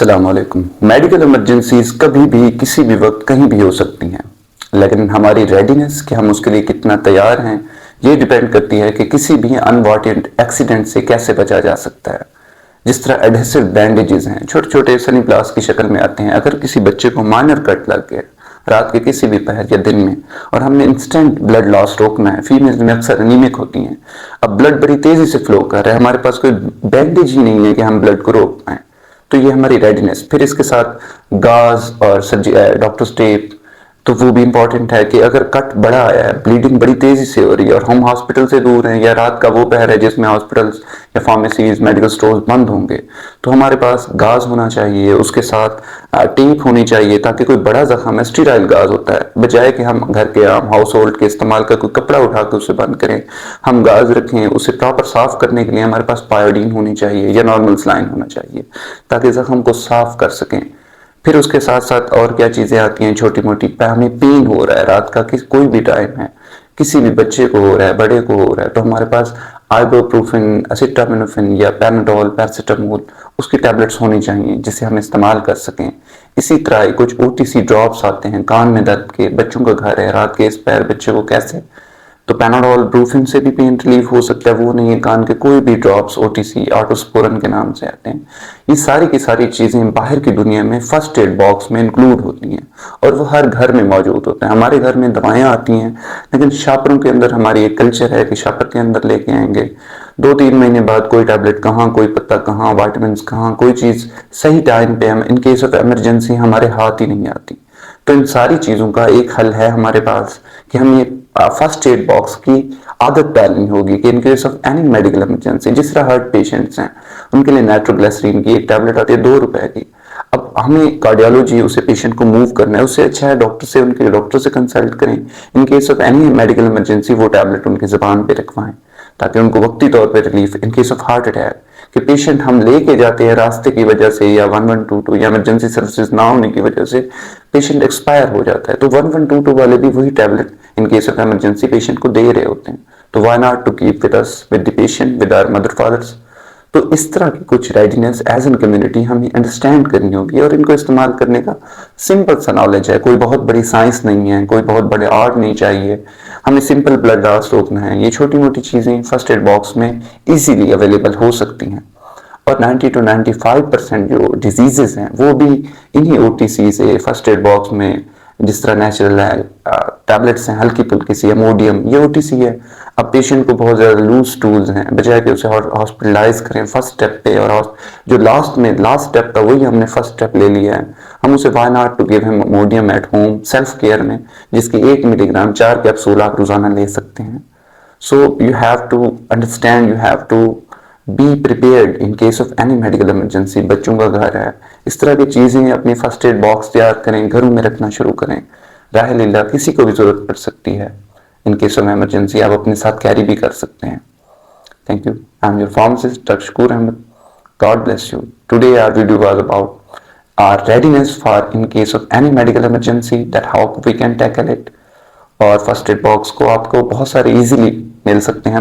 अस्सलाम वालेकुम। Medical emergencies कभी भी किसी भी वक्त कहीं भी हो सकती हैं, लेकिन हमारी रेडीनेस कि हम उसके लिए कितना तैयार हैं ये डिपेंड करती है कि किसी भी अनवांटेड एक्सीडेंट से कैसे बचा जा सकता है। जिस तरह एडहेसिव बैंडेजेस हैं, छोटे छोटे सनी ब्लास्ट की शक्ल में आते हैं। अगर किसी बच्चे को माइनर कट लग गया रात के किसी भी पहर या दिन में और हमने इंस्टेंट ब्लड लॉस रोकना है, फीमेल में अक्सर एनीमिक होती हैं, अब ब्लड बड़ी तेजी से फ्लो कर रहा है, हमारे पास कोई बैंडेज ही नहीं है कि हम ब्लड को रोक पाए, तो ये हमारी रेडीनेस। फिर इसके साथ गाज और डॉक्टर टेप, तो वो भी इंपॉर्टेंट है कि अगर कट बड़ा आया है, ब्लीडिंग बड़ी तेजी से हो रही है और हम हॉस्पिटल से दूर हैं या रात का वो पहर है जिसमें हॉस्पिटल्स या फार्मेसीज मेडिकल स्टोर्स बंद होंगे, तो हमारे पास गाज होना चाहिए, उसके साथ टेप होनी चाहिए ताकि कोई बड़ा जख्म है, स्टीराइल गाज होता है, बजाय कि हम घर के आम हाउस होल्ड के इस्तेमाल का कोई कपड़ा उठा के उसे बंद करें, हम गाज रखें। उसे प्रॉपर साफ करने के लिए हमारे पास पायोडीन होनी चाहिए या नॉर्मल सलाइन होना चाहिए ताकि जख्म को साफ कर सकें। फिर उसके साथ साथ और क्या चीजें आती हैं, छोटी मोटी, हमें पेन हो रहा है रात का कोई भी टाइम है, किसी भी बच्चे को हो रहा है, बड़े को हो रहा है, तो हमारे पास आइबुप्रोफेन, एसिटामिनोफेन या पैरासिटामोल, पैरासिटामोल उसकी टैबलेट्स होनी चाहिए जिसे हम इस्तेमाल कर सकें। इसी तरह कुछ ओटीसी ड्रॉप्स आते हैं कान में दर्द के, बच्चों का घर है, रात के इस पैर बच्चे को कैसे, तो पैनाडोल ब्रूफिन से भी पेन रिलीफ हो सकता है, वो नहीं है, कान के कोई भी ड्रॉप्स ओटीसी ऑटोस्पोरन के नाम से आते हैं। ये सारी की सारी चीजें बाहर की दुनिया में फर्स्ट एड बॉक्स में इंक्लूड होती हैं और वो हर घर में मौजूद होते हैं। हमारे घर में दवाएं आती हैं, लेकिन शॉपरों के अंदर हमारी एक कल्चर है कि शॉपर के अंदर लेके आएंगे 2-3 महीने बाद कोई टैबलेट कहाँ, कोई पत्ता कहाँ, वाइटामिन कहाँ, कोई चीज सही टाइम पे हम इन केस ऑफ इमरजेंसी हमारे हाथ ही नहीं आती। तो इन सारी चीजों का एक हल है हमारे पास कि हम ये फर्स्ट एड बॉक्स की आदत डालनी होगी कि इन case of any medical emergency, जिस तरह हार्ट पेशेंट्स हैं उनके लिए नाइट्रोग्लिसरीन की एक टैबलेट आती है 2 रुपए की। अब हमें कार्डियोलॉजी उसे पेशेंट को मूव करना है, उससे अच्छा है उनके डॉक्टर से कंसल्ट करें। इन case of any medical emergency वो टैबलेट उनकी जुबान पे रखवाएं ताकि उनको वक्ती तौर पर relief. In case of heart attack कि पेशेंट हम लेके जाते हैं रास्ते की वजह से या 1122 या इमरजेंसी सर्विसेज ना होने की वजह से पेशेंट एक्सपायर हो जाता है, तो 1122 वाले भी वही tablet in case of emergency patient को दे रहे होते हैं। तो why not to keep with us, with the patient, with our mother fathers. तो इस तरह की कुछ रेडीनेस एज एन कम्युनिटी हमें अंडरस्टैंड करनी होगी और इनको इस्तेमाल करने का सिंपल सा नॉलेज है, कोई बहुत बड़ी साइंस नहीं है, कोई बहुत बड़े आर्ट नहीं चाहिए, हमें सिंपल ब्लड लॉस रोकना है। ये छोटी मोटी चीजें फर्स्ट एड बॉक्स में इजीली अवेलेबल हो सकती हैं और 90 to 95% जो डिजीजेस हैं वो भी इन्हीं ओटीसी से फर्स्ट एड बॉक्स में, जिस तरह नेचुरल टैबलेट्स हैं हल्की फुल्की सी, अमोडियम, ये ओटीसी है। अब पेशेंट को बहुत ज्यादा लूज टूल्स हैं, बजाय कि उसे हॉस्पिटलाइज करें फर्स्ट स्टेप पे, और जो लास्ट स्टेप था वही हमने फर्स्ट स्टेप ले लिया है, हम उसे why not to give him Imodium at home self care में, जिसकी 1 मिलीग्राम 4 कैप्सूल आप रोजाना ले सकते हैं। So you have to understand, you have to be prepared in case of any medical emergency. बच्चों का घर है, इस तरह की चीजें अपनी फर्स्ट एड बॉक्स तैयार करें, घरों में रखना शुरू करें। राह लीला किसी को भी जरूरत पड़ सकती है, इन केस ऑफ इमरजेंसी आप अपने साथ कैरी भी कर सकते हैं। Thank you. I am your pharmacist doctor Shakoor Ahmed. God bless you. Today our video was about our readiness for in case of any medical emergency, that how we can tackle it. और first aid box को आपको बहुत सारे easily मिल सकते हैं।